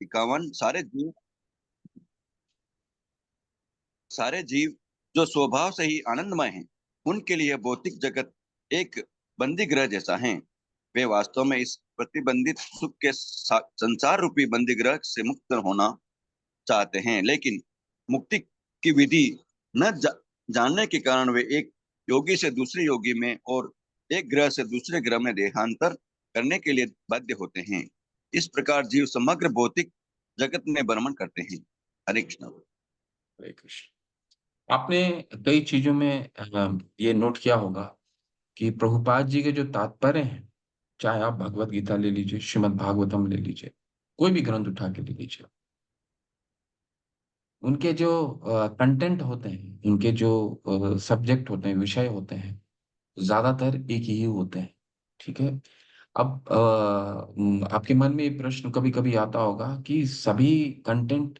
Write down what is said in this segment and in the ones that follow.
51 सारे जीव जो स्वभाव से ही आनंदमय हैं, उनके लिए भौतिक जगत एक बंदी गृह जैसा है। वे वास्तव में इस प्रतिबंधित सुख के संसार रूपी बंदी गृह से मुक्त होना चाहते हैं, लेकिन मुक्ति की विधि न जानने के कारण वे एक योगी से दूसरे योगी में और एक ग्रह से दूसरे ग्रह में देहांतर करने के लिए बाध्य होते हैं। इस प्रकार जीव समग्र भौतिक जगत में भ्रमण करते हैं। हरे कृष्ण। हरे कृष्ण। आपने कई चीजों में ये नोट किया होगा कि प्रभुपाद जी के जो तात्पर्य हैं, चाहे आप भगवत गीता ले लीजिए, श्रीमद् भागवतम ले लीजिए, कोई भी ग्रंथ उठा के ले लीजिए, उनके जो कंटेंट होते हैं, उनके जो सब्जेक्ट होते हैं, विषय होते हैं, ज्यादातर एक ही होते हैं। ठीक है। अब आपके मन में ये प्रश्न कभी कभी आता होगा कि सभी कंटेंट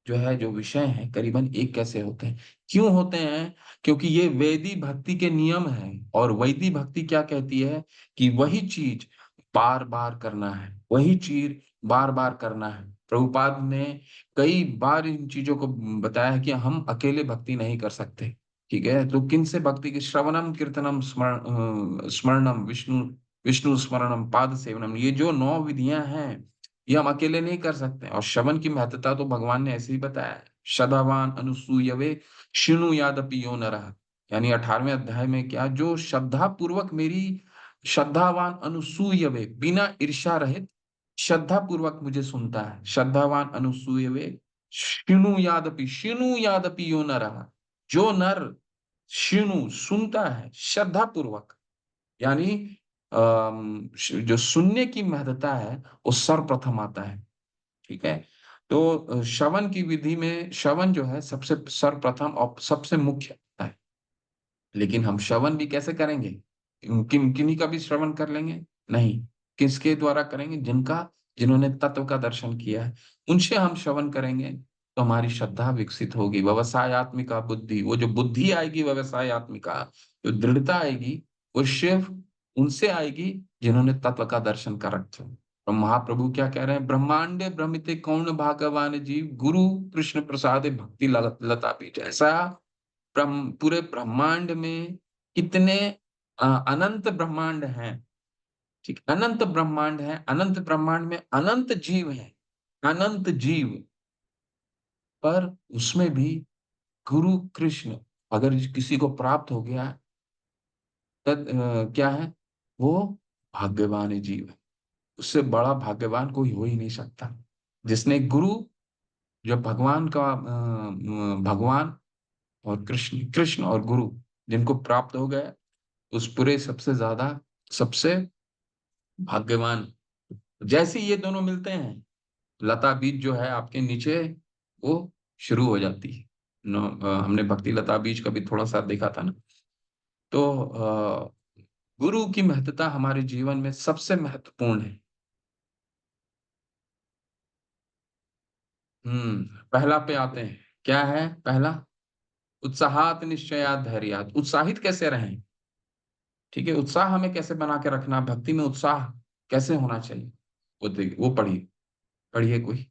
जो है, जो विषय हैं, करीबन एक कैसे होते हैं? क्यों होते हैं? क्योंकि ये वेदी भक्ति के नियम है। और वैदी भक्ति क्या कहती है कि वही चीज बार बार करना है, वही चीज बार बार करना है। प्रभुपाद ने कई बार इन चीजों को बताया है कि हम अकेले भक्ति नहीं कर सकते। ठीक है। तो किन से भक्ति की? श्रवणम कीर्तनम स्मरणम विष्णु विष्णु स्मरणम पाद सेवनम, ये जो 9 विधियां हैं, ये हम अकेले नहीं कर सकते। और श्रवण की महत्ता तो भगवान ने ऐसे ही बताया है। श्रद्धावान अनुसूयवे शिणु यादपि यो नरः, यानी 18वें अध्याय में क्या, जो श्रद्धा पूर्वक मेरी, श्रद्धावान अनुसूयवे, बिना ईर्ष्या रहित श्रद्धा पूर्वक मुझे सुनता है। श्रद्धावान अनुसूयवे शिणु यादपि यो नरः, जो नर शिणु सुनता है श्रद्धा पूर्वक, यानी जो सुनने की महत्ता है वो सर्वप्रथम आता है। ठीक है। तो श्रवण की विधि में श्रवण जो है सबसे सर्वप्रथम और सबसे मुख्य होता है। लेकिन हम श्रवण भी कैसे करेंगे? किन्हीं का भी श्रवण कर लेंगे? नहीं। किसके द्वारा करेंगे? जिन्होंने तत्व का दर्शन किया है, उनसे हम श्रवण करेंगे तो हमारी श्रद्धा विकसित होगी। व्यवसायत्मिका बुद्धि, वो जो बुद्धि आएगी व्यवसायत्मिका, जो दृढ़ता आएगी, वो सिर्फ उनसे आएगी जिन्होंने तत्व का दर्शन कर रखा है। तो महाप्रभु क्या कह रहे हैं? ब्रह्मांडे भ्रमिते कौन भागवान जीव, गुरु कृष्ण प्रसादे भक्ति लता पीठ। ऐसा पूरे ब्रह्मांड में कितने अनंत ब्रह्मांड हैं। ठीक, अनंत ब्रह्मांड है। अनंत ब्रह्मांड में अनंत जीव हैं, अनंत जीव। पर उसमें भी गुरु कृष्ण अगर किसी को प्राप्त हो गया, तद क्या है? वो भाग्यवान जीव है। उससे बड़ा भाग्यवान कोई हो ही नहीं सकता। जिसने गुरु, जब भगवान का भगवान और कृष्ण, कृष्ण और गुरु जिनको प्राप्त हो गया, उस पूरे सबसे ज्यादा, सबसे भाग्यवान। जैसे ही ये दोनों मिलते हैं, लता बीज जो है आपके नीचे, वो शुरू हो जाती है। हमने भक्ति लता बीज का भी थोड़ा सा देखा था ना। तो गुरु की महत्ता हमारे जीवन में सबसे महत्वपूर्ण है। पहला पे आते हैं। क्या है पहला? उत्साहात निश्चयात धैर्यात। उत्साहित कैसे रहें? ठीक है। उत्साह हमें कैसे बना के रखना? भक्ति में उत्साह कैसे होना चाहिए? वो देखिए, वो पढ़िए, पढ़िए कोई।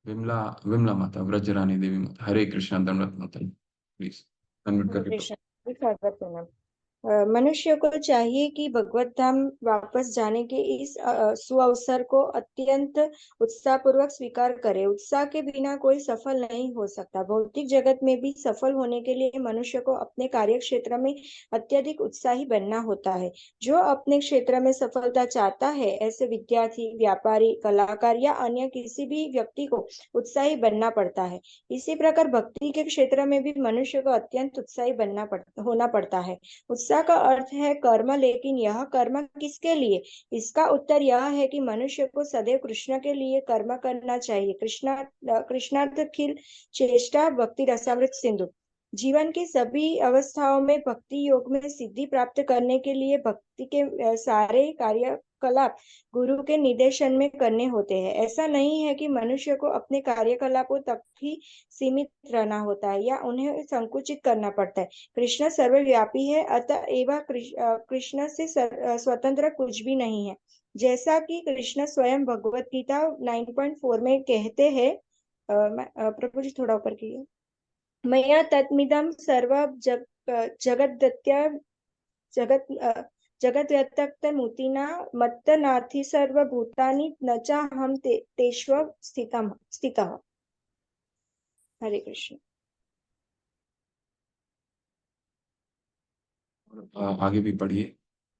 विमला, विमला माता, व्रजरानी देवी माता, हरे कृष्णा, दंडवत माता, प्लीज अनम्यूट करके पढ़ो। कृष्ण। मनुष्य को चाहिए कि भगवत धाम वापस जाने के इस सुअवसर को अत्यंत उत्साहपूर्वक स्वीकार करे। उत्साह के बिना कोई सफल नहीं हो सकता। भौतिक जगत में भी सफल होने के लिए मनुष्य को अपने कार्य क्षेत्र में अत्यधिक उत्साही बनना होता है। जो अपने क्षेत्र में सफलता चाहता है, ऐसे विद्यार्थी, व्यापारी, कलाकार या अन्य किसी भी व्यक्ति को उत्साही बनना पड़ता है। इसी प्रकार भक्ति के क्षेत्र में भी मनुष्य को अत्यंत उत्साही होना पड़ता है। उत्साह का अर्थ है कर्म, लेकिन यह कर्म किसके लिए? इसका उत्तर यह है कि मनुष्य को सदैव कृष्ण के लिए कर्म करना चाहिए। कृष्णार्थ चेष्टा भक्ति रसामृत सिंधु। जीवन की सभी अवस्थाओं में भक्ति योग में सिद्धि प्राप्त करने के लिए भक्ति के सारे कार्यकलाप गुरु के निर्देशन में करने होते हैं। ऐसा नहीं है कि मनुष्य को अपने कार्यकलापों तक ही सीमित रहना होता है या उन्हें संकुचित करना पड़ता है। कृष्ण सर्वव्यापी है, अतएव कृष्ण से स्वतंत्र कुछ भी नहीं है। जैसा कि कृष्ण स्वयं भगवत गीता 9.4 में कहते हैं। प्रभु जी थोड़ा ऊपर कीजिए। मया तत्मिदं सर्व जगद्दत्या जगत जगद्व्यक्तमूर्तिना मत्तनाथि सर्वभूतानि न चाहं तेष्व स्थितः। हरे कृष्ण। आगे भी पढ़िए,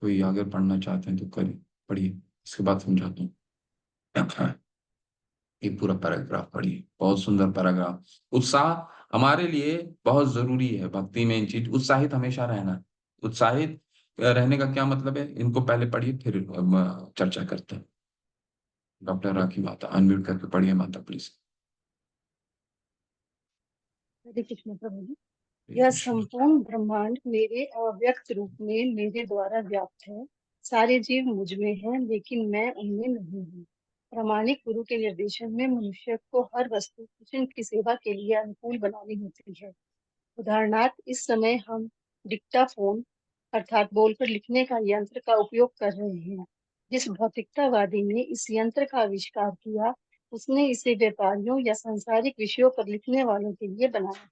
कोई आगे पढ़ना चाहते हैं तो करिए, पढ़िए, इसके बाद समझाता हूँ। ये पूरा पैराग्राफ पढ़िए, बहुत सुंदर पैराग्राफ। उत्साह हमारे लिए बहुत जरूरी है भक्ति में। इन चीज उत्साहित हमेशा रहना। उत्साहित रहने का क्या मतलब है, इनको पहले पढ़िए फिर चर्चा करते हैं। डॉक्टर राखी माता अनम्यूट करके पढ़िए माता प्लीज। हरे कृष्ण प्रभु जी। यह संपूर्ण ब्रह्मांड मेरे अव्यक्त रूप में मेरे द्वारा व्याप्त है। सारे जीव मुझ में हैं, लेकिन मैं उनमें नहीं हूँ। प्रामाणिक गुरु के निर्देशन में मनुष्य को हर वस्तु कृष्ण की सेवा के लिए अनुकूल बनानी होती है। उदाहरणार्थ, इस समय हम डिक्टाफोन अर्थात बोलकर लिखने का यंत्र का उपयोग कर रहे हैं। जिस भौतिकतावादी ने इस यंत्र का आविष्कार किया, उसने इसे व्यापारियों या सांसारिक विषयों पर लिखने वालों के लिए बनाया है।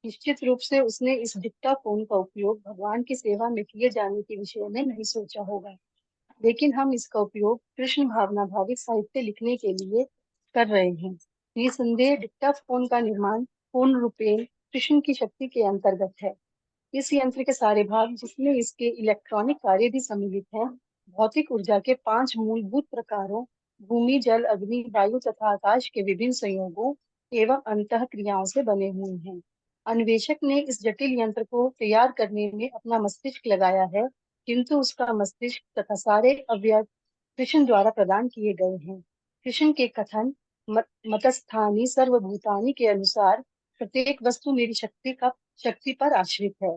निश्चित रूप से उसने इस डिक्टाफोन का उपयोग भगवान की सेवा में किए जाने के विषय में नहीं सोचा होगा, लेकिन हम इसका उपयोग कृष्ण भावना भावित साहित्य लिखने के लिए कर रहे हैं। निसंदेह डिक्टाफोन का निर्माण पूर्ण रूपेण कृष्ण की शक्ति के अंतर्गत है। इस यंत्र के सारे भाग, जिसमें इसके इलेक्ट्रॉनिक कार्य भी सम्मिलित हैं, भौतिक ऊर्जा के 5 मूलभूत प्रकारों भूमि, जल, अग्नि, वायु तथा आकाश के विभिन्न संयोगों एवं अंतः क्रियाओं से बने हुए हैं। अन्वेषक ने इस जटिल यंत्र को तैयार करने में अपना मस्तिष्क लगाया है, किंतु उसका मस्तिष्क तथा सारे अवयव कृष्ण द्वारा प्रदान किए गए हैं। कृष्ण के कथन मतस्थानी सर्वभूतानि के अनुसार प्रत्येक वस्तु मेरी शक्ति पर आश्रित है।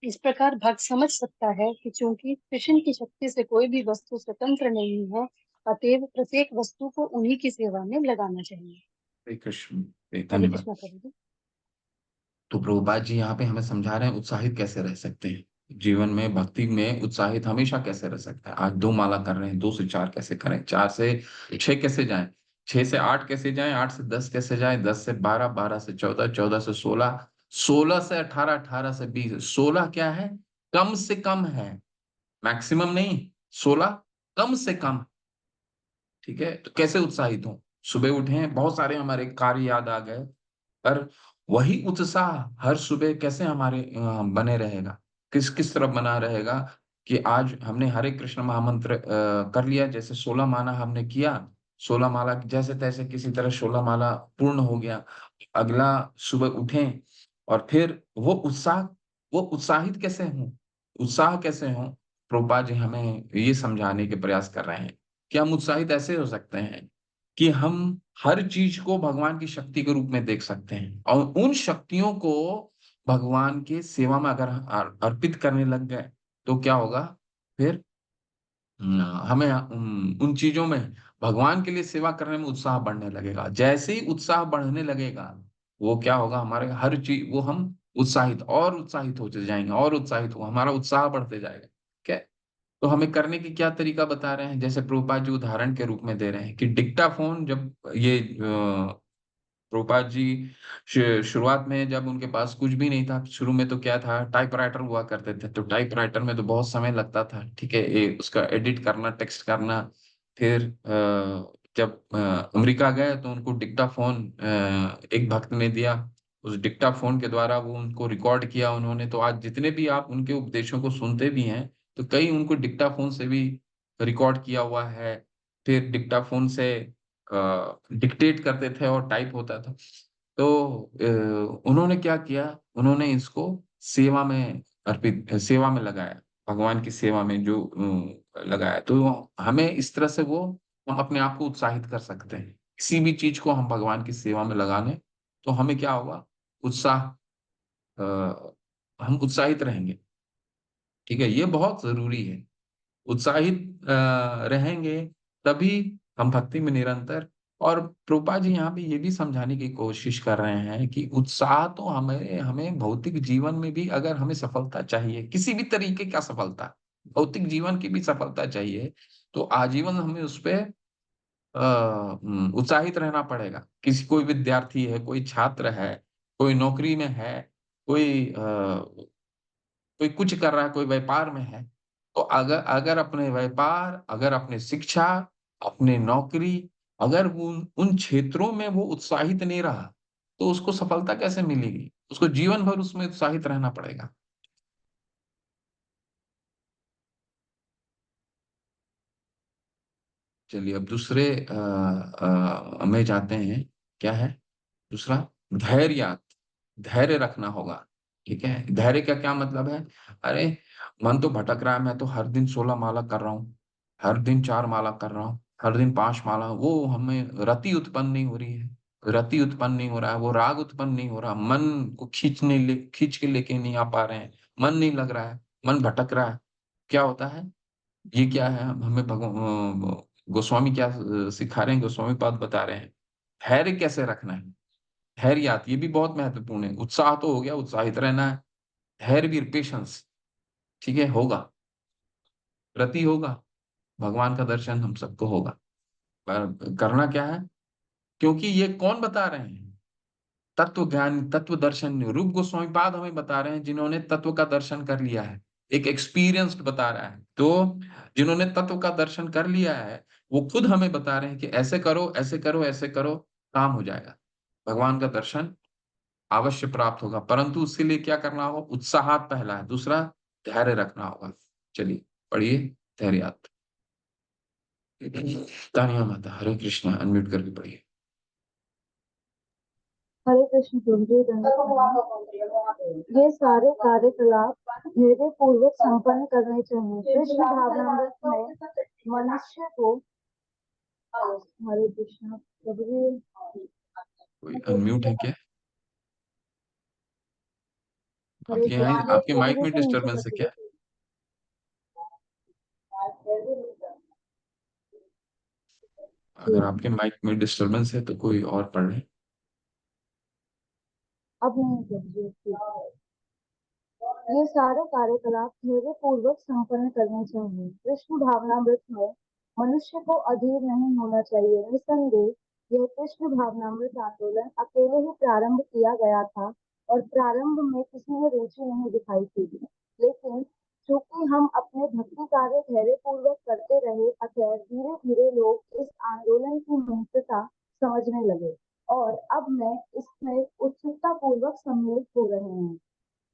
इस प्रकार भक्त समझ सकता है कि चूंकि कृष्ण की शक्ति से कोई भी वस्तु स्वतंत्र नहीं है, अतएव प्रत्येक वस्तु को उन्हीं की सेवा में लगाना चाहिए। हरे कृष्ण। हरे धन्यवाद। कृष्ण प्रभु जी। तो प्रभुपाद जी यहाँ पे हमें समझा रहे हैं उत्साहित कैसे रह सकते हैं जीवन में, भक्ति में उत्साहित हमेशा कैसे रह सकते हैं। आज 2 माला कर रहे हैं, 2 से 4 कैसे करें, 4 से 6 कैसे जाएं, 6 से 8 कैसे जाएं, 8 से 10 कैसे जाएं, 10 से 12, 12 से 14, 14 से 16, 16 से 18, 18 से 20। 16 क्या है, कम से कम है, मैक्सिमम नहीं। 16 कम से कम। ठीक है, तो कैसे उत्साहित हो, सुबह उठे हैं, बहुत सारे हमारे कार्य याद आ गए, पर वही उत्साह हर सुबह कैसे हमारे बने रहेगा, किस किस तरफ बना रहेगा कि आज हमने हरे कृष्ण महामंत्र कर लिया, जैसे 16 माला हमने किया, 16 माला जैसे तैसे किसी तरह 16 माला पूर्ण हो गया। अगला सुबह उठें और फिर वो उत्साहित कैसे हों, उत्साह कैसे हों। प्रभुपाद जी हमें ये समझाने के प्रयास कर रहे हैं कि हम उत्साहित ऐसे हो सकते हैं कि हम हर चीज को भगवान की शक्ति के रूप में देख सकते हैं, और उन शक्तियों को भगवान के सेवा में अगर अर्पित करने लग गए तो क्या होगा फिर, हमें उन चीजों में भगवान के लिए सेवा करने में उत्साह बढ़ने लगेगा। जैसे ही उत्साह बढ़ने लगेगा, वो क्या होगा, हमारे हर चीज वो हम उत्साहित और उत्साहित होते जाएंगे, और उत्साहित हो हमारा उत्साह बढ़ते जाएगा। क्या, तो हमें करने की क्या तरीका बता रहे हैं, जैसे प्रभुपाद जी उदाहरण के रूप में दे रहे हैं कि डिक्टाफोन जब ये प्रभुपाद जी शुरुआत में जब उनके पास कुछ भी नहीं था, शुरू में तो क्या था, टाइपराइटर हुआ करते थे, तो टाइपराइटर में तो बहुत समय लगता था। ठीक है, उसका एडिट करना, टेक्स्ट करना। फिर जब अमेरिका गए तो उनको डिक्टाफोन एक भक्त ने दिया, उस डिक्टाफोन के द्वारा वो उनको रिकॉर्ड किया उन्होंने। तो आज जितने भी आप उनके उपदेशों को सुनते भी हैं, तो कई उनको डिक्टाफोन से भी रिकॉर्ड किया हुआ है। फिर डिक्टाफोन से डिक्टेट करते थे और टाइप होता था। तो उन्होंने क्या किया, उन्होंने इसको सेवा में लगाया, भगवान की सेवा में जो लगाया। तो हमें इस तरह से वो हम अपने आप को उत्साहित कर सकते हैं, किसी भी चीज को हम भगवान की सेवा में लगा लें तो हमें क्या होगा, उत्साह, हम उत्साहित रहेंगे। ठीक है, ये बहुत जरूरी है। उत्साहित रहेंगे तभी हम भक्ति में निरंतर। और प्रभुपा जी यहाँ पे ये भी समझाने की कोशिश कर रहे हैं कि उत्साह तो हमें हमें भौतिक जीवन में भी, अगर हमें सफलता चाहिए, किसी भी तरीके का सफलता, भौतिक जीवन की भी सफलता चाहिए, तो आजीवन हमें उस पे उत्साहित रहना पड़ेगा। किसी कोई विद्यार्थी है, कोई छात्र है, कोई नौकरी में है, कोई कुछ कर रहा है, कोई व्यापार में है। तो अगर अगर अपने व्यापार, अगर अपने शिक्षा, अपने नौकरी, अगर उन उन क्षेत्रों में वो उत्साहित नहीं रहा, तो उसको सफलता कैसे मिलेगी? उसको जीवन भर उसमें उत्साहित रहना पड़ेगा। चलिए अब दूसरे में जाते हैं। क्या है दूसरा? धैर्य। धैर्य रखना होगा। ठीक है, धैर्य का क्या मतलब है? अरे मन तो भटक रहा है, मैं तो हर दिन 16 माला कर रहा हूँ, हर दिन 4 माला कर रहा हूँ, हर दिन 5 माला, वो हमें रति उत्पन्न नहीं हो रही है, रति उत्पन्न नहीं हो रहा है, वो राग उत्पन्न नहीं हो रहा, मन को खींच के लेके नहीं आ पा रहे हैं, मन नहीं लग रहा है, मन भटक रहा है। क्या होता है? ये क्या है? हमें भगवान गोस्वामी क्या सिखा रहे हैं? गोस्वामी पाद बता रहे हैं धैर्य कैसे रखना है। धैर्य ये भी बहुत महत्वपूर्ण है। उत्साह तो हो गया, उत्साहित रहना है। धैर्य भी, पेशेंस। ठीक है, होगा, रति होगा, भगवान का दर्शन हम सबको होगा। पर करना क्या है? क्योंकि ये कौन बता रहे हैं? तत्व ज्ञान, तत्व दर्शन रूप गोस्वामी पाद हमें बता रहे हैं, जिन्होंने तत्व का दर्शन कर लिया है। एक एक्सपीरियंस्ड बता रहा है। तो जिन्होंने तत्व का दर्शन कर लिया है, वो खुद हमें बता रहे हैं कि ऐसे करो, ऐसे करो, ऐसे करो, काम हो जाएगा, भगवान का दर्शन अवश्य प्राप्त होगा। परंतु उसके लिए क्या करना होगा? उत्साह पहला है, दूसरा धैर्य रखना होगा। चलिए पढ़िए धैर्य। तानिया माता, हरे कृष्णा, अनम्यूट करके पढ़िए। हरे कृष्ण प्रभु जी, दंडवत प्रणाम। ये सारे कार्यकलाप धैर्य पूर्वक संपन्न करने चाहिए। कृष्ण भावनामृत में मनुष्य को, हरे कृष्ण प्रभु जी, कोई अनम्यूट है क्या? हरे आपके यहाँ, कृष्ण, आपके माइक प्रभु में से नीचे डिस्टरबेंस है करके क्या? देखिए। अगर आपके माइक में डिस्टरबेंस है तो कोई और पढ़ ले। अब नहीं प्रभु जी। ये सारे कार्यकलाप धैर्य पूर्वक संपन्न करने चाहिए। कृष्ण भावनामृत में मनुष्य को अधीर नहीं होना चाहिए। निसंदेह यह कृष्ण भावनामृत आंदोलन अकेले ही प्रारंभ किया गया था और प्रारंभ में किसी में रुचि नहीं दिखाई थी, लेकिन चूंकि हम अपने भक्ति कार्य धैर्य पूर्वक करते रहे, अतः धीरे धीरे लोग इस आंदोलन की महत्ता समझने लगे और अब मैं इसमें उत्सुकता पूर्वक सम्मिलित हो रहे हैं।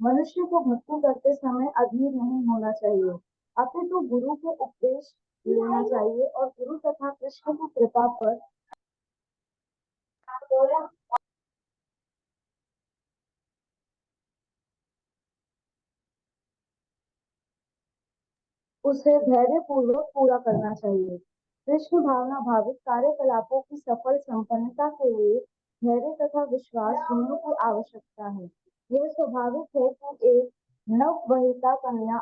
मनुष्य को भक्ति करते समय अधीर नहीं होना चाहिए, अपितु गुरु के उपदेश लेना चाहिए और गुरु तथा कृष्ण की कृपा पर उसे धैर्य पूर्वक पूरा करना चाहिए। कृष्ण भावना भावित कार्यकलापों की सफल संपन्नता के लिए धैर्य तथा विश्वास दोनों की आवश्यकता है। यह स्वाभाविक है कि एक नवविवाहिता कन्या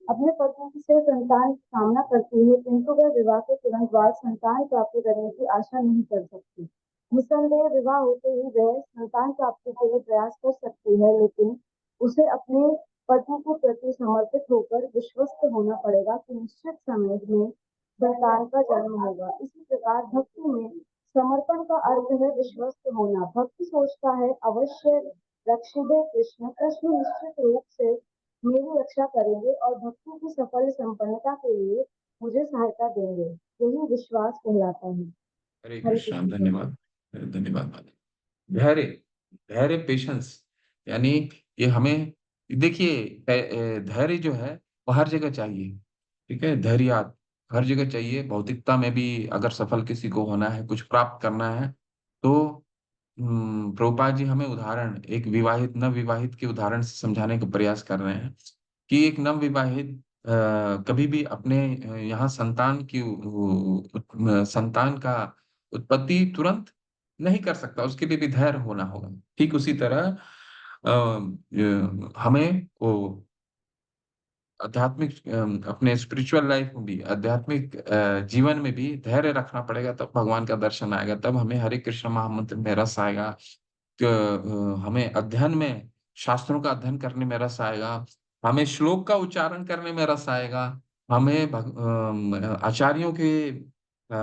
अपने पति से संतान की कामना करती है, किंतु वह विवाह के तुरंत बाद संतान प्राप्ति करने की आशा नहीं कर सकती। निसंदेह विवाह होते ही वह संतान प्राप्ति के लिए प्रयास कर सकती है, लेकिन उसे अपने पति के प्रति समर्पित होकर विश्वस्त होना पड़ेगा कि निश्चित समय में संतान का जन्म होगा। इसी प्रकार भक्ति में समर्पण का अर्थ है विश्वस्त होना। भक्ति सोचता है अवश्य रक्षिबे कृष्ण, कृष्ण निश्चित रूप से मेरी रक्षा करेंगे और भक्ति की सफल संपन्नता के लिए मुझे सहायता देंगे। यही विश्वास कहलाता है। हरे हरे कृष्णा, कृष्ण प्रभु। धन्यवाद। धन्यवाद माता। धैर्य, धैर्य, पेशेंस, यानी ये हमें, देखिए धैर्य जो है वो हर जगह चाहिए। ठीक है, धैर्य हर जगह चाहिए। भौतिकता में भी अगर सफल किसी को होना है, कुछ प्राप्त करना है, तो प्रभुपाद जी हमें उदाहरण, एक विवाहित नवविवाहित के उदाहरण से समझाने का प्रयास कर रहे हैं कि एक नवविवाहित कभी भी अपने यहाँ संतान का उत्पत्ति तुरंत नहीं कर सकता, उसके लिए भी धैर्य होना होगा। ठीक उसी तरह हमें वो आध्यात्मिक अपने स्पिरिचुअल लाइफ में भी, आध्यात्मिक जीवन में भी धैर्य रखना पड़ेगा, तब भगवान का दर्शन आएगा, तब हमें हरे कृष्ण महामंत्र में रस आएगा, हमें अध्ययन में, शास्त्रों का अध्ययन करने में रस आएगा, हमें श्लोक का उच्चारण करने में रस आएगा, हमें आचार्यों के अ, अ,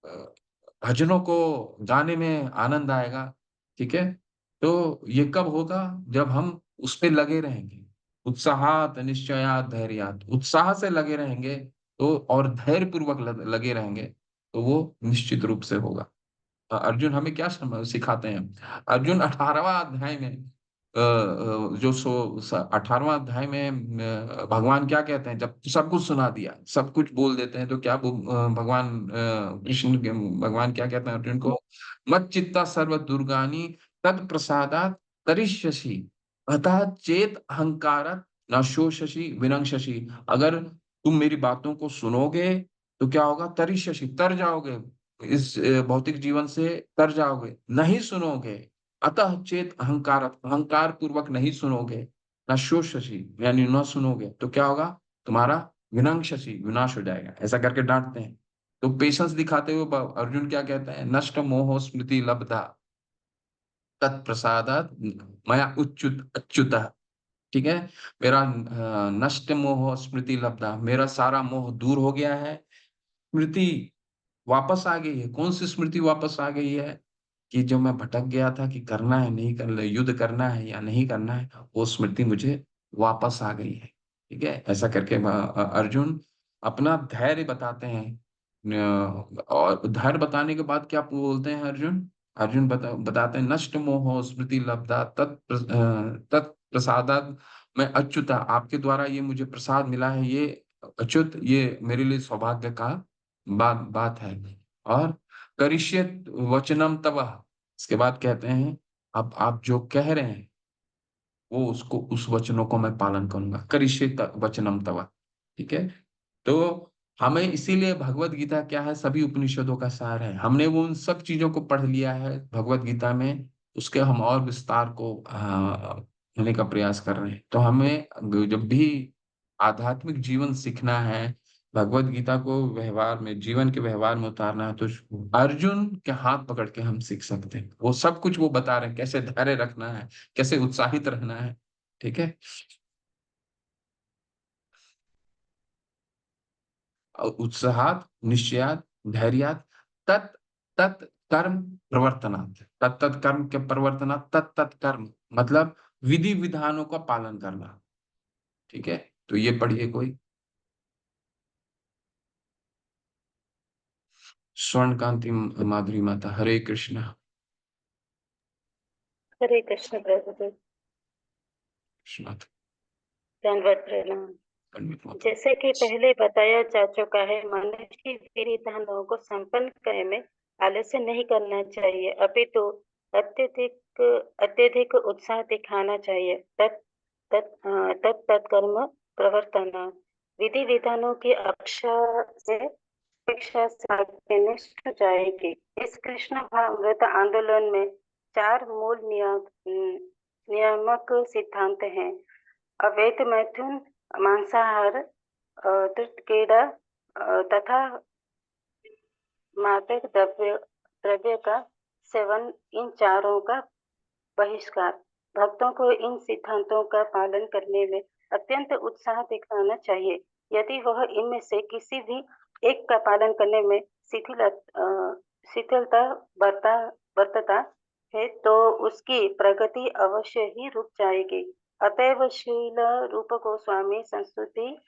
अ, भजनों को गाने में आनंद आएगा, ठीक है? तो ये कब होगा? जब हम उस पे लगे रहेंगे। उत्साहात, निश्चयात, धैर्यात। उत्साह से लगे रहेंगे तो और धैर्यपूर्वक लगे रहेंगे, तो वो निश्चित रूप से होगा। अर्जुन हमें क्या सिखाते हैं? अर्जुन 18वां अध्याय में जो 18वां अध्याय में भगवान क्या कहते हैं? जब सब कुछ सुना दिया, सब कुछ बोल देते हैं, तो क्या भगवान कृष्ण भगवान क्या कहते हैं अर्जुन को? मत चित्ता सर्व दुर्गानी तद प्रसादात तरिष्यसि अतः चेत अहंकारात न शोषसि विनंक्षसि। अगर तुम मेरी बातों को सुनोगे तो क्या होगा? तरिष्यसि, तर जाओगे, इस भौतिक जीवन से तर जाओगे। नहीं सुनोगे, अतः चेत अहंकार, अहंकार पूर्वक नहीं सुनोगे, न शोषसि यानी न सुनोगे, तो क्या होगा? तुम्हारा विनंक्षसि, विनाश हो जाएगा। ऐसा करके डांटते हैं। तो पेशेंस दिखाते हुए अर्जुन क्या कहते हैं? नष्ट मोह स्मृति लब्धा तत्प्रसादात मया अच्युतः। ठीक है? मेरा नष्ट मोह स्मृति लब्धा, मेरा सारा मोह दूर हो गया है। स्मृति वापस आ गई है। कौन सी स्मृति वापस आ गई है? कि जो मैं भटक गया था कि करना है नहीं करना, युद्ध करना है या नहीं करना है, वो स्मृति मुझे वापस आ गई है। ठीक है? ऐसा करके अर्जुन अपना धैर्य बताते हैं। और धैर्य बताने के बाद क्या बोलते हैं अर्जुन? अर्जुन बताते हैं नष्ट मोह स्मृति लब्धा तत्प्रसादात मैं अच्युता, आपके द्वारा ये मुझे प्रसाद मिला है, ये अच्युत, ये मेरे लिए सौभाग्य का बात है। और करिष्यत वचनम तव, इसके बाद कहते हैं अब आप जो कह रहे हैं वो उसको, उस वचनों को मैं पालन करूंगा। करिष्यत वचनम तव। ठीक है? तो हमें इसीलिए भगवत गीता क्या है? सभी उपनिषदों का सार है। हमने वो उन सब चीजों को पढ़ लिया है भगवत गीता में, उसके हम और विस्तार को लेने का प्रयास कर रहे हैं। तो हमें जब भी आध्यात्मिक जीवन सीखना है, भगवत गीता को व्यवहार में, जीवन के व्यवहार में उतारना है, तो अर्जुन के हाथ पकड़ के हम सीख सकते हैं। वो सब कुछ वो बता रहे हैं, कैसे धैर्य रखना है, कैसे उत्साहित रहना है। ठीक है? उत्साहात, निश्चयात, धैर्यात, तत् तत् कर्म प्रवर्तनात्। तत् तत् कर्म के प्रवर्तनात्, तत् तत् कर्म मतलब विधि विधानों का पालन करना। ठीक है? तो ये पढ़िए कोई। स्वर्ण कांति माधुरी माता, हरे कृष्ण। हरे कृष्ण प्रभु जी। कृष्ण दंडवत प्रणाम। पंडित माता। जैसे कि पहले बताया जा चुका है, मनुष्य विधानों को संपन्न करने में आलस्य नहीं करना चाहिए, अपितु अत्यधिक अत्यधिक उत्साह दिखाना चाहिए। तत्कर्म प्रवर्तना, विधि विधानों की अपेक्षा से निष्ठ हो जाएगी। इस कृष्ण भावृत आंदोलन में 4 मूल नियामक सिद्धांत हैं। अवैध मैथुन, मांसाहार, क्रीड़ा तथा मादक द्रव्य का सेवन, इन चारों का बहिष्कार। भक्तों को इन सिद्धांतों का पालन करने में अत्यंत उत्साह दिखाना चाहिए। यदि वह इनमें से किसी भी एक का पालन करने में शिथिलता बरतता है तो उसकी प्रगति अवश्य ही रुक जाएगी। अतएव श्रील रूप गोस्वामी संस्तुति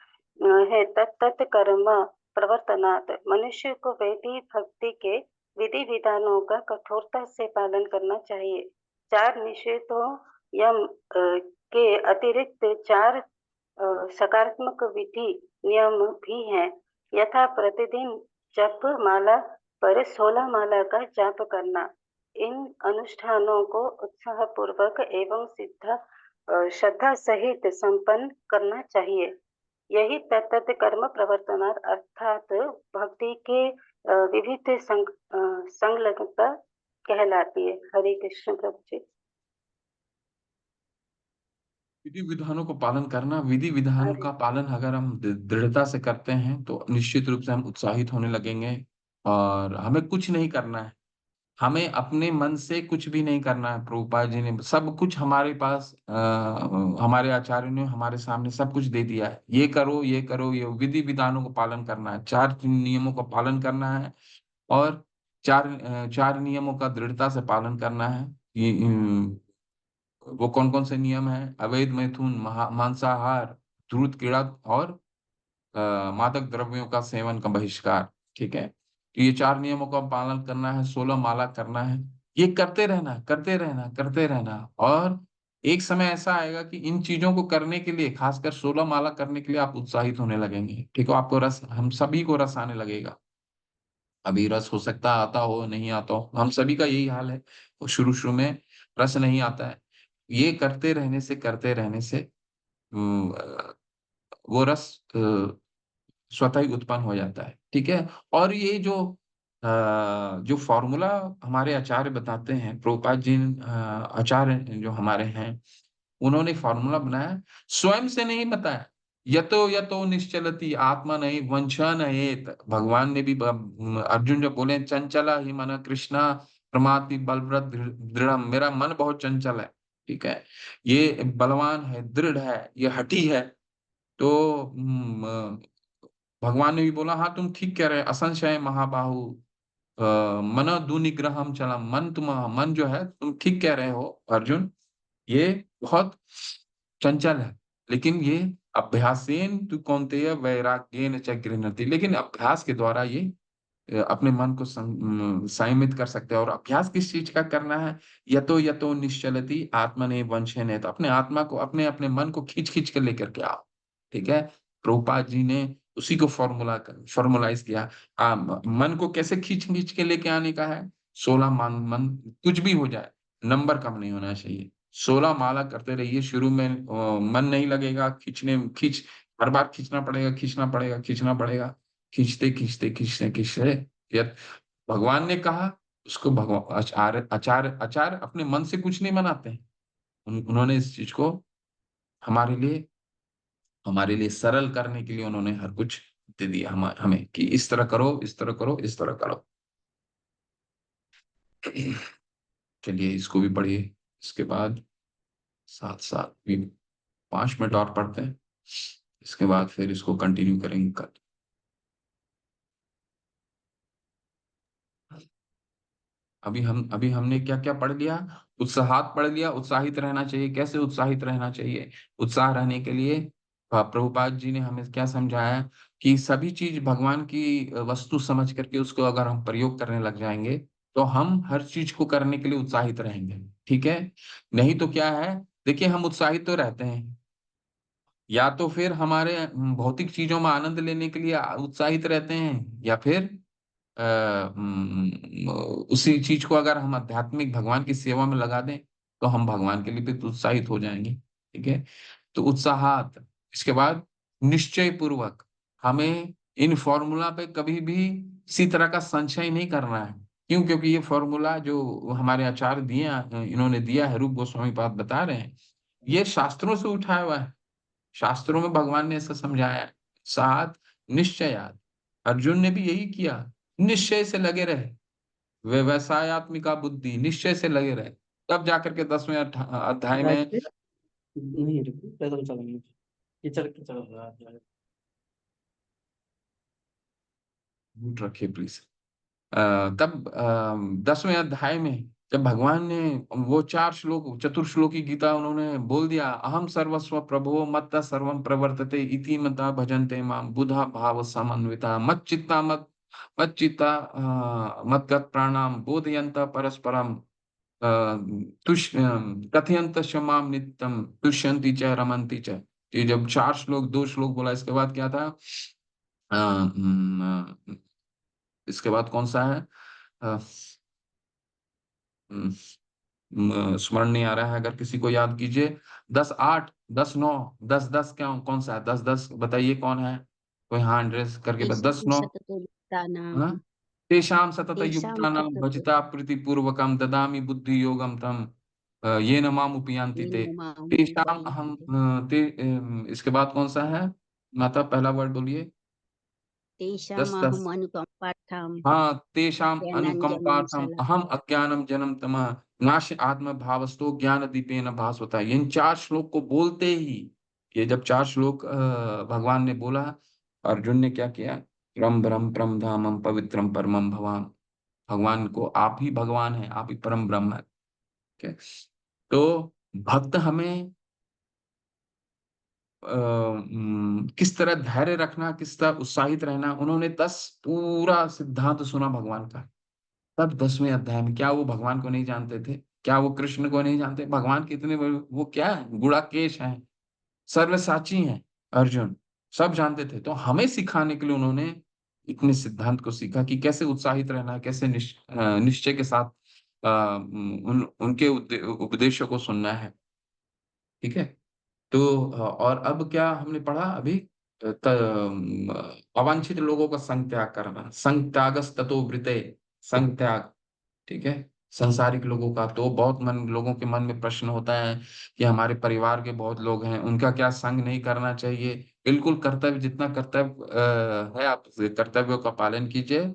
है तत्त कर्म प्रवर्तनात्। मनुष्य को वैदिक भक्ति के विधि विधानों का कठोरता से पालन करना चाहिए। 4 निषेधों यम के अतिरिक्त 4 सकारात्मक विधि नियम भी हैं। यथा प्रतिदिन जप माला पर 16 माला का जाप करना। इन अनुष्ठानों को उत्साह पूर्वक एवं श्रद्धा सहित संपन्न करना चाहिए। यही तत्त कर्म प्रवर्तनात् अर्थात भक्ति के विविध संलग्नता कहलाती है। हरे कृष्ण प्रभु जी। विधि विधानों को पालन करना, विधि विधान का पालन अगर हम दृढ़ता से करते हैं तो निश्चित रूप से हम उत्साहित होने लगेंगे और हमें कुछ नहीं करना है। हमें अपने मन से कुछ भी नहीं करना है। प्रभुपाद जी ने सब कुछ हमारे पास, हमारे आचार्य ने हमारे सामने सब कुछ दे दिया है। ये करो, ये करो, ये विधि विधानों को पालन करना है, 4 नियमों का पालन करना है, और 4 नियमों का दृढ़ता से पालन करना है। ये वो कौन कौन से नियम है? अवैध मैथुन, मांसाहार, धूर्त क्रीड़ा, और मादक द्रव्यों का सेवन का बहिष्कार। ठीक है, तो ये 4 नियमों का पालन करना है, 16 माला करना है। ये करते रहना, करते रहना, करते रहना, और एक समय ऐसा आएगा कि इन चीजों को करने के लिए, खासकर 16 माला करने के लिए आप उत्साहित होने लगेंगे। ठीक है, आपको रस, हम सभी को रस आने लगेगा। अभी रस हो सकता है आता हो, नहीं आता हो, हम सभी का यही हाल है। वो शुरू शुरू में रस नहीं आता है। ये करते रहने से, करते रहने से वो रस स्वतः ही उत्पन्न हो जाता है। ठीक है, और ये जो फॉर्मूला हमारे आचार्य बताते हैं, प्रभुपाद जी आचार्य जो हमारे हैं, उन्होंने फॉर्मूला बनाया, स्वयं से नहीं बताया। यतो यतो निश्चलति आत्मा नहीं वंशा नहेत। भगवान ने भी अर्जुन जब बोले चंचला ही मन कृष्णा प्रमाति बलवृत दृढ़, मेरा मन बहुत चंचल है। ठीक है, ये बलवान है, दृढ़ है, ये हठी है। तो भगवान ने भी बोला, हाँ तुम ठीक कह रहे हैं, असंशय महाबाहु मन दुनिग्रहम चलम। मन जो है, तुम ठीक कह रहे हो अर्जुन, ये बहुत चंचल है, लेकिन ये अभ्यासेन तु कौन्तेय वैराग्येन च गृह्णति। लेकिन अभ्यास के द्वारा ये अपने मन को संयमित कर सकते हैं। और अभ्यास किस चीज का करना है? यतो यतो निश्चलति आत्मने वंशेन। तो अपने आत्मा को, अपने अपने मन को खींच खींच के लेकर के आओ। ठीक है, प्रभुपाद जी ने उसी को फॉर्मुलाइज किया। मन को कैसे खींच खींच के लेके आने का है? 16 मन कुछ भी हो जाए, नंबर कम नहीं होना चाहिए। 16 माला करते रहिए। शुरू में मन नहीं लगेगा, हर बार खींचना पड़ेगा, खींचना पड़ेगा, खींचना पड़ेगा। खींचते खींचते खींचते खींचते, यद भगवान ने कहा उसको, भगवान आचार्य आचार्य आचार्य अपने मन से कुछ नहीं बनाते हैं। उन्होंने इस चीज को हमारे लिए सरल करने के लिए उन्होंने हर कुछ दे दिया हमें कि इस तरह करो, इस तरह करो, इस तरह करो। चलिए इसको भी पढ़िए। इसके बाद साथ साथ भी 5 मिनट और पढ़ते हैं, इसके बाद फिर इसको कंटिन्यू करेंगे कल। अभी हमने क्या क्या पढ़ लिया? उत्साहात पढ़ लिया, उत्साहित रहना चाहिए। कैसे उत्साहित रहना चाहिए? उत्साह रहने के लिए प्रभुपाद जी ने हमें क्या समझाया कि सभी चीज भगवान की वस्तु समझ करके उसको अगर हम प्रयोग करने लग जाएंगे, तो हम हर चीज को करने के लिए उत्साहित रहेंगे। ठीक है, नहीं तो क्या है, देखिए हम उत्साहित तो रहते हैं, या तो फिर हमारे भौतिक चीजों में आनंद लेने के लिए उत्साहित रहते हैं, या फिर अ, उसी चीज को अगर हम आध्यात्मिक भगवान की सेवा में लगा दें, तो हम भगवान के लिए भी तो उत्साहित हो जाएंगे। ठीक है, तो उत्साहात। इसके बाद निश्चय पूर्वक हमें इन फॉर्मूला पे कभी भी किसी तरह का संशय नहीं करना है। क्यों? क्योंकि ये फॉर्मूला जो हमारे आचार्य इन्होंने दिया है, रूप गोस्वामी पाद बता रहे हैं, ये शास्त्रों से उठाया हुआ है। शास्त्रों में भगवान ने ऐसा समझाया है। सात निश्चयात, अर्जुन ने भी यही किया, निश्चय से लगे रहे। व्यवसायत्मिका बुद्धि, निश्चय से लगे रहे। तब जाकर के 10वें अध्याय में नहीं रुको, पैदल चलेंगे, कीचड़ कीचड़ हो रहा है। म्यूट रखिए प्लीज। तब 10वें अध्याय में जब भगवान ने वो 4 श्लोक, चतुर्श्लोकी गीता उन्होंने बोल दिया, अहम सर्वस्व प्रभो मत्तः सर्वं प्रवर्तते इति मता भजन्ते माम बुधा भाव समन्विता मच्चित्ता मद्गत प्राणाम बोधयन्त परस्परम कथयन्त क्षमाम नित्यम तुष्यन्ति च रमन्ति च। ये जब 4 श्लोक, 2 श्लोक बोला, इसके बाद क्या था? इसके बाद कौन सा है? अ, स्मरण नहीं आ रहा है, अगर किसी को याद कीजिए। 10-8, 10-9, 10-10 क्या, कौन सा है? 10-10 बताइए कौन है? कोई हाँ एड्रेस करके 10-9। हाँ, तेषां सतत युक्तानां भजता प्रीतिपूर्वकं ददामि बुद्धि योगम तम ये न माम उपयान्ति ते तेषां अहं इसके बाद कौन सा है? माता पहला वर्ड बोलिए। तेषामहम् अनुकम्पार्थं हाँ, तेषाम् ज्ञानाञ्जनं अनुकंपार्थम् शला अहम् अज्ञानम जन्म तमः नाश आत्म भावस्तो ज्ञान दीपेन भास्वता। इन 4 श्लोक को बोलते ही, ये जब 4 श्लोक भगवान ने बोला, अर्जुन ने क्या किया? परम ब्रह्म परम धामम पवित्रम परमम भवाम। भगवान को आप ही भगवान है, आप ही परम ब्रह्म है। ठीक है? तो भक्त हमें किस तरह धैर्य रखना, किस तरह उत्साहित रहना, उन्होंने 10 पूरा सिद्धांत सुना भगवान का। तब 10वें अध्याय में, क्या वो भगवान को नहीं जानते थे? क्या वो कृष्ण को नहीं जानते? भगवान के इतने वो क्या है, गुणाकेश हैं, सर्वसाची हैं अर्जुन, सब जानते थे। तो हमें सिखाने के लिए उन्होंने इतने सिद्धांत को सीखा कि कैसे उत्साहित रहना है, कैसे निश्चय के साथ उनके उपदेशों को सुनना है। ठीक है? तो और अब क्या हमने पढ़ा अभी? अवांछित लोगों का संग त्याग करना, संग त्यागस ततो वृते, संग त्याग। ठीक है? संसारिक लोगों का तो बहुत लोगों के मन में प्रश्न होता है कि हमारे परिवार के बहुत लोग हैं, उनका क्या संग नहीं करना चाहिए? बिल्कुल, कर्तव्य, जितना कर्तव्य है, आप कर्तव्यों का पालन कीजिए,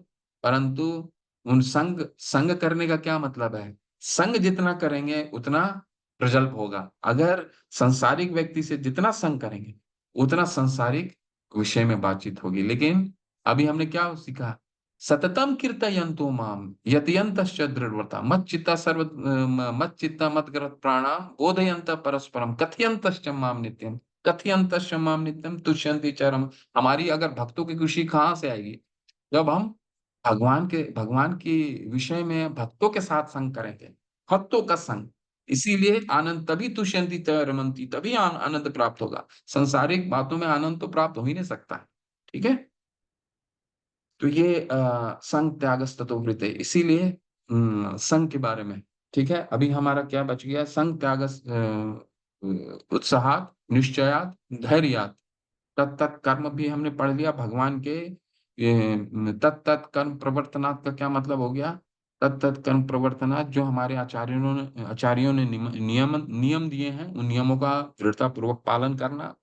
परंतु उन संग संग करने का क्या मतलब है? संग जितना करेंगे उतना प्रजल्प होगा। अगर संसारिक व्यक्ति से जितना संग करेंगे उतना संसारिक विषय में बातचीत होगी। लेकिन अभी हमने क्या सीखा? सततम कीर्तयन्तो माम यतयन्तश्च दृढ़व्रता मच्चित्ता मच्चित्ता मद्गत प्राणा बोधयन्त परस्परम कथयन्तश्च माम नित्यम, कथयन्तश्च माम नित्यम तुष्यन्ति चरम। हमारी अगर भक्तों की खुशी कहाँ से आएगी? जब हम भगवान के विषय में भक्तों के साथ संग करेंगे, भक्तों का संग। इसीलिए आनंद तभी तुष्यन्ति च रमन्ति, तभी आनंद प्राप्त होगा। संसारिक बातों में आनंद तो प्राप्त हो ही नहीं सकता है। ठीक है? तो ये संग त्यागस्ततो वृते, इसीलिए संघ के बारे में। ठीक है? अभी हमारा क्या बच गया? संग त्यागस उत्साहात निश्चयात धैर्यात। तत्त कर्म भी हमने पढ़ लिया भगवान के। तत्त कर्म प्रवर्तनात् का क्या मतलब हो गया? तत्त कर्म प्रवर्तनात्, जो हमारे आचार्यों ने नियम दिए हैं, उन नियमों का दृढ़ता पूर्वक पालन करना।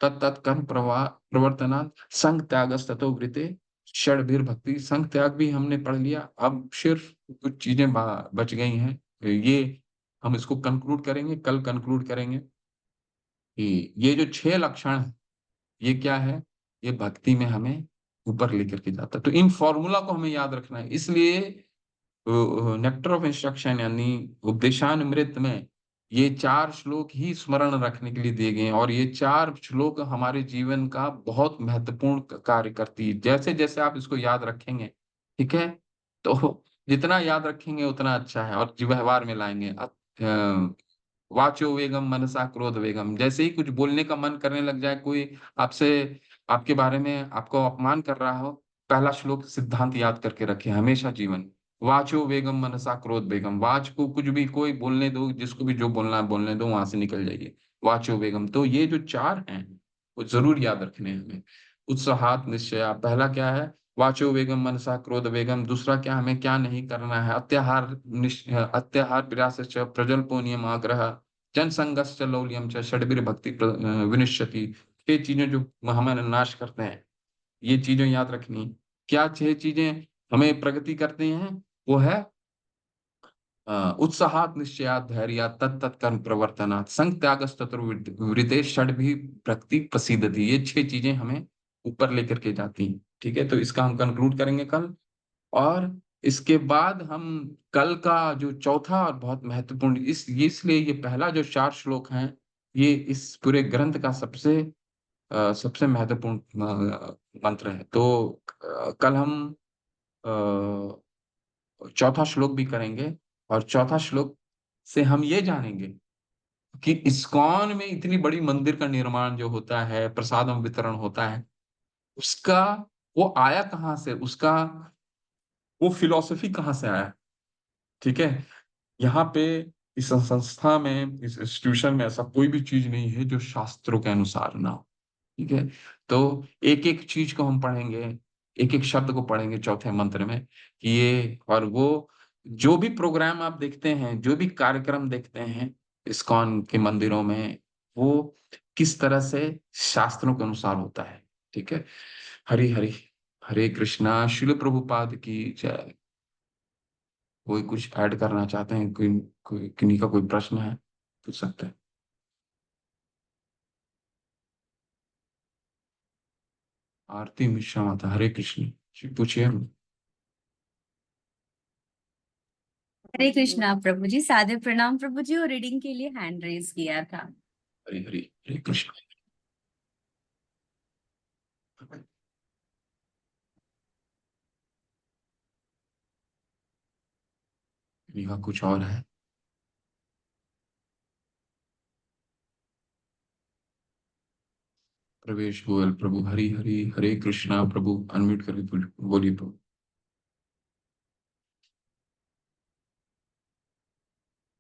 तत्त कर्म प्रवर्तनात् संग त्यागस्ततो वृते षड्भिर भक्ति। संग त्याग भी हमने पढ़ लिया। अब सिर्फ कुछ चीजें बच गई हैं, ये हम इसको कंक्लूड करेंगे, कल कंक्लूड करेंगे कि ये जो 6 लक्षण है, ये क्या है? ये भक्ति में हमें ऊपर लेकर के जाता है। तो इन फॉर्मूला को हमें याद रखना है। इसलिए नेक्टर ऑफ इंस्ट्रक्शन यानी उपदेशामृत में ये 4 श्लोक ही स्मरण रखने के लिए दिए गए हैं, और ये 4 श्लोक हमारे जीवन का बहुत महत्वपूर्ण कार्य करती है। जैसे जैसे आप इसको याद रखेंगे, ठीक है, तो जितना याद रखेंगे उतना अच्छा है, और व्यवहार में लाएंगे। वाचो वेगम मनसा क्रोध वेगम, जैसे ही कुछ बोलने का मन करने लग जाए, कोई आपसे आपके बारे में आपको अपमान कर रहा हो, पहला श्लोक सिद्धांत याद करके रखे हमेशा जीवन। वाचो वेगम मनसा क्रोध वेगम, वाच को कुछ भी कोई बोलने दो, जिसको भी जो बोलना है बोलने दो, वहां से निकल जाइए। वाचो वेगम, तो ये जो 4 हैं वो जरूर याद रखने हैं हमें। उत्साहात निश्चया, पहला क्या है? वाचो वेगम मनसा क्रोध वेगम। दूसरा क्या, हमें क्या नहीं करना है? अत्याहार विरास प्रजल्पो नियम आग्रह जनसंगश्च लौल्यम च षड्भिर भक्ति विनिश्यति। 6 चीजें जो हमें नाश करते हैं, ये चीजें याद रखनी। क्या 6 चीजें हमें प्रगति करते हैं? वो है उत्साहात निश्चयात धैर्यात तत्त कर्म प्रवर्तनात् संग त्यागस्तुर्वृते षड्भिः भक्ति प्रसीदति। ये 6 चीजें हमें ऊपर लेकर के जाती हैं। ठीक है? तो इसका हम कंक्लूड करेंगे कल, और इसके बाद हम कल का जो चौथा और बहुत महत्वपूर्ण, इसलिए ये पहला जो 4 श्लोक हैं, ये इस पूरे ग्रंथ का सबसे महत्वपूर्ण मंत्र है। तो कल हम चौथा श्लोक भी करेंगे, और चौथा श्लोक से हम ये जानेंगे कि इस्कॉन में इतनी बड़ी मंदिर का निर्माण जो होता है, प्रसादम वितरण होता है, उसका वो आया कहाँ से, उसका वो फिलॉसफी कहाँ से आया? ठीक है? यहाँ पे इस संस्था में, इस इंस्टीट्यूशन में ऐसा कोई भी चीज नहीं है जो शास्त्रों के अनुसार ना हो। ठीक है? तो एक एक चीज को हम पढ़ेंगे, एक एक शब्द को पढ़ेंगे चौथे मंत्र में कि ये, और वो जो भी प्रोग्राम आप देखते हैं, जो भी कार्यक्रम देखते हैं इस्कॉन के मंदिरों में, वो किस तरह से शास्त्रों के अनुसार होता है। ठीक है? हरि हरि। हरे कृष्णा। शिल प्रभुपाद की जय। कोई कुछ ऐड करना चाहते हैं? किन्हीं का कोई प्रश्न है, पूछ सकते हैं। आरती मिश्रा माता, हरे कृष्ण जी, पूछिए। हरे कृष्णा प्रभु जी, सादर प्रणाम प्रभु जी, और रीडिंग के लिए हैंड रेज किया था। हरे हरे हरे कृष्ण। किन्हीं का कुछ और है? प्रवेश गोयल प्रभु, हरि हरि हरे कृष्णा प्रभु, अनम्यूट करके बोलिए प्रभु।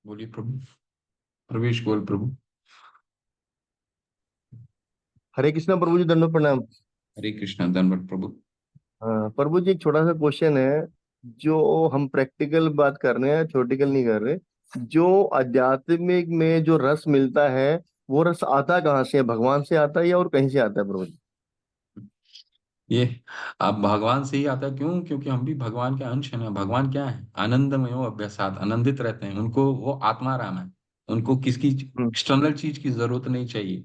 बोलिए प्रभु। प्रवेश गोयल प्रभु। हरे कृष्णा प्रभु जी, दंडवत प्रणाम। हरे कृष्णा, धन्यवाद प्रभु। हाँ प्रभु जी, एक छोटा सा क्वेश्चन है। जो हम प्रैक्टिकल बात कर रहे हैं, थ्योरेटिकल नहीं कर रहे। जो आध्यात्मिक में जो रस मिलता है, वो रस आता कहाँ से है? भगवान से आता है या और कहीं से आता है प्रभु जी? ये आप भगवान से ही आता है। क्यों? क्योंकि हम भी भगवान के अंश है ना। भगवान क्या है? आनंदमय अभ्यासात, आनंदित रहते हैं। उनको वो आत्माराम है। उनको किसकी हम्म। एक्सटर्नल चीज की जरूरत नहीं चाहिए,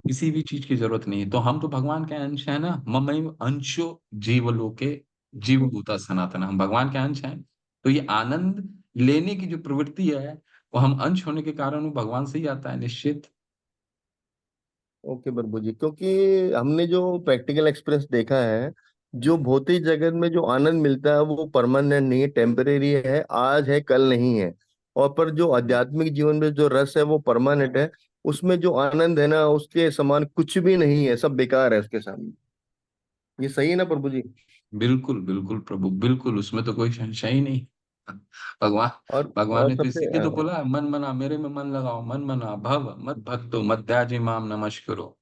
किसी भी चीज की जरूरत नहीं है। तो हम तो भगवान के अंश है ना। ममैव अंशो जीवलोके जीवभूता सनातन, हम भगवान के अंश हैं। तो ये आनंद लेने की जो प्रवृत्ति है, वो हम अंश होने के कारण वो भगवान से ही आता है, निश्चित। ओके प्रभु जी, क्योंकि हमने जो प्रैक्टिकल एक्सपीरियंस देखा है, जो भौतिक जगत में जो आनंद मिलता है वो परमानेंट नहीं है, टेम्परेरी है, आज है कल नहीं है। और पर जो आध्यात्मिक जीवन में जो रस है वो परमानेंट है। उसमें जो आनंद है ना, उसके समान कुछ भी नहीं है, सब बेकार है उसके सामने। ये सही है ना प्रभु जी? बिल्कुल बिल्कुल प्रभु, बिल्कुल, उसमें तो कोई संशय ही नहीं। भगवान भगवान और ने तो सबसे इसीलिए तो बोला है, मन मना मेरे में मन लगाओ, मन मना भव मत भक्तो मत त्याजी माम नमस्करो।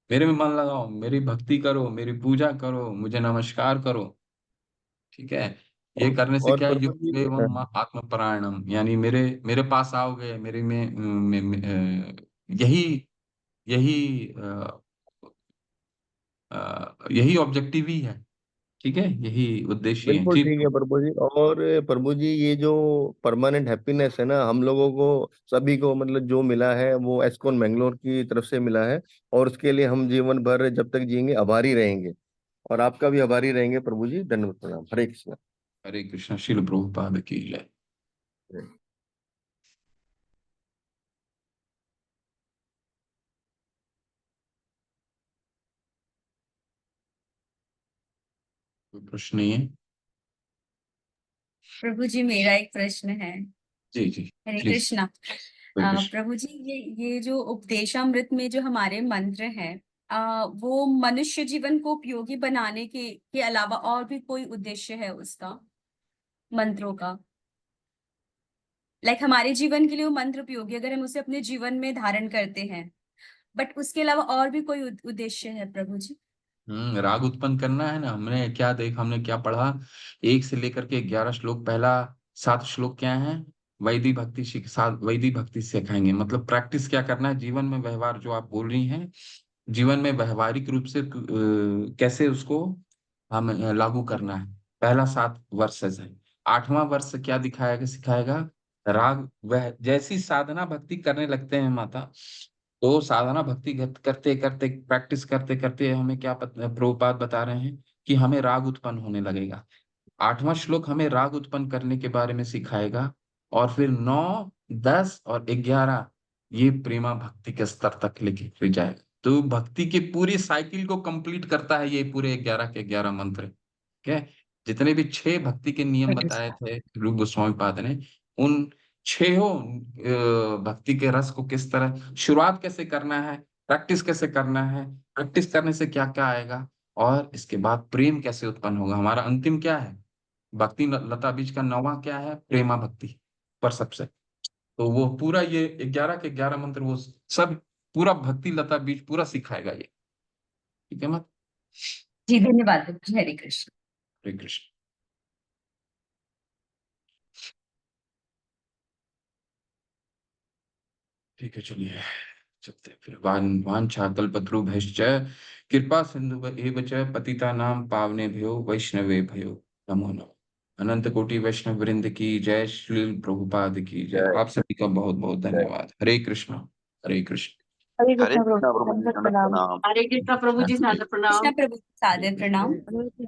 मेरे में मन लगाओ, मेरी भक्ति करो, मेरी पूजा करो, मुझे नमस्कार करो। ठीक है। ये करने से और क्या, प्रभु युक्त जी, एवं आत्मपरायणम, यानी मेरे मेरे पास आओगे, मेरे यही यही यही ऑब्जेक्टिव ही है। ठीक है, यही उद्देश्य है बिल्कुल जी। ठीक है प्रभु जी। और प्रभु जी, ये जो परमानेंट हैप्पीनेस है ना, हम लोगों को सभी को मतलब जो मिला है वो एस्कॉन बेंगलोर की तरफ से मिला है। और उसके लिए हम जीवन भर जब तक जिएंगे आभारी रहेंगे। और आपका भी आभारी रहेंगे प्रभु जी। धन्यवाद प्रणाम। हरे कृष्ण। हरे कृष्ण। शिल प्रभुपाद की जय। कोई प्रश्न नहीं है? प्रभु जी, मेरा एक प्रश्न है। जी जी, हरे प्लीज। कृष्णा। कोई प्रश्न? प्रभु जी, ये जो उपदेशामृत में जो हमारे मंत्र हैं, वो मनुष्य जीवन को उपयोगी बनाने के अलावा और भी कोई उद्देश्य है उसका, मंत्रों का? लाइक हमारे जीवन के लिए वो मंत्र उपयोगी अगर हम उसे अपने जीवन में धारण करते हैं, बट उसके अलावा और भी कोई उद्देश्य है प्रभु जी? राग उत्पन्न करना है ना। हमने क्या पढ़ा? 1 से लेकर के 11 श्लोक। पहला 7 श्लोक क्या है? वैदिक भक्ति वैदिक भक्ति सिखाएंगे। मतलब प्रैक्टिस क्या करना है जीवन में, व्यवहार जो आप बोल रही हैं, जीवन में व्यवहारिक रूप से कैसे उसको हम लागू करना है। पहला 7 वर्सेस है। 8वां वर्ष क्या दिखाएगा, सिखाएगा? राग। वह जैसी साधना भक्ति करने लगते हैं माता, तो साधना भक्ति करते करते, प्रैक्टिस करते करते हमें क्या प्रभुपाद बता रहे हैं कि हमें राग उत्पन्न होने लगेगा। 8वां श्लोक हमें राग उत्पन्न करने के बारे में सिखाएगा। और फिर 9, 10 और 11 ये प्रेमा भक्ति के स्तर तक लेके ले जाएगा। तो भक्ति की पूरी साइकिल को कंप्लीट करता है ये पूरे 11 के 11 मंत्र। ठीक है। जितने भी 6 भक्ति के नियम बताए थे रूप गोस्वामी पाद ने, उन 6 भक्ति के रस को किस तरह शुरुआत कैसे करना है, प्रैक्टिस कैसे करना है, प्रैक्टिस करने से क्या क्या आएगा, और इसके बाद प्रेम कैसे उत्पन्न होगा। हमारा अंतिम क्या है? भक्ति लता बीज का 9वां क्या है? प्रेमा भक्ति पर सबसे। तो वो पूरा ये 11 के 11 मंत्र वो सब पूरा भक्ति लता बीज पूरा सिखाएगा ये। ठीक है मत। जी धन्यवाद प्रभु जी। हरे कृष्ण। हरे कृष्ण। ठीक है, चलिए। चलते हैं फिर। वांछा कल्पतरुभ्यश्च कृपा सिंधु एव च पतितानां पावनेभ्यो वैष्णवेभ्यो नमो नमः। अनंत कोटि वैष्णव वृंद की जय, श्री प्रभुपाद की जय। आप सभी का बहुत बहुत धन्यवाद। हरे कृष्णा, हरे कृष्ण। हरे हरे कृष्ण कृष्णा प्रभु, प्रभु जी, दंडवत दंडवत प्रणाम। प्रणाम। हरे कृष्णा प्रभु जी, सादर प्रणाम। कृष्णा प्रभु सादर प्रणाम। हरे कृष्ण।